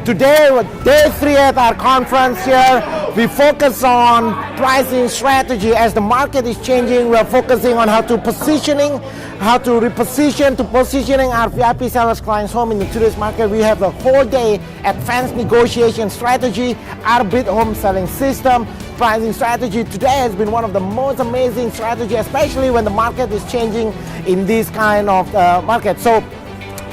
Today, day 3 at our conference here, we focus on pricing strategy. As the market is changing, we're focusing on how to repositioning our VIP sellers clients home in today's market. We have the whole day advanced negotiation strategy, our bid home selling system, pricing strategy. Today has been one of the most amazing strategy, especially when the market is changing in this kind of market. So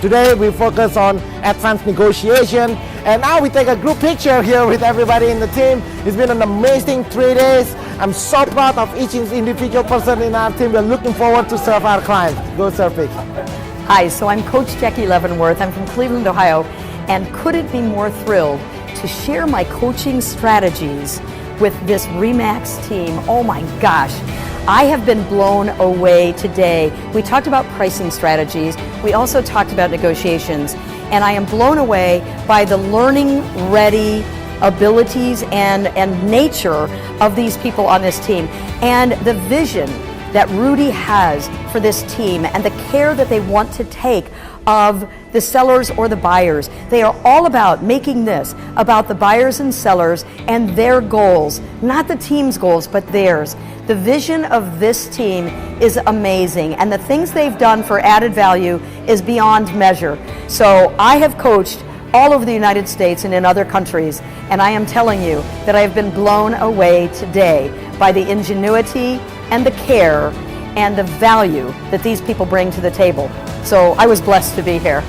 today we focus on advanced negotiation, and now we take a group picture here with everybody in the team. It's been an amazing 3 days. I'm so proud of each individual person in our team. We're looking forward to serve our clients. Go Serpic. Hi, so I'm Coach Jackie Leavenworth. I'm from Cleveland, Ohio, and couldn't be more thrilled to share my coaching strategies with this RE/MAX team. Oh my gosh. I have been blown away today. We talked about pricing strategies. We also talked about negotiations. And I am blown away by the learning ready abilities and nature of these people on this team. And the vision that Rudy has for this team and the care that they want to take of the sellers or the buyers. They are all about making this about the buyers and sellers and their goals, not the team's goals, but theirs. The vision of this team is amazing, and the things they've done for added value is beyond measure. So I have coached all over the United States and in other countries, and I am telling you that I have been blown away today by the ingenuity and the care and the value that these people bring to the table. So I was blessed to be here.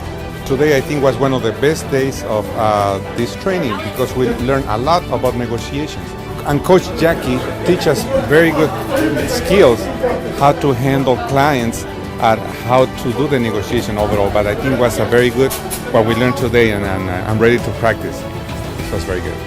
Today I think was one of the best days of this training because we learned a lot about negotiations. And Coach Jackie teaches us very good skills how to handle clients and how to do the negotiation overall. But I think it was a very good what we learned today, and I'm ready to practice. So it's very good.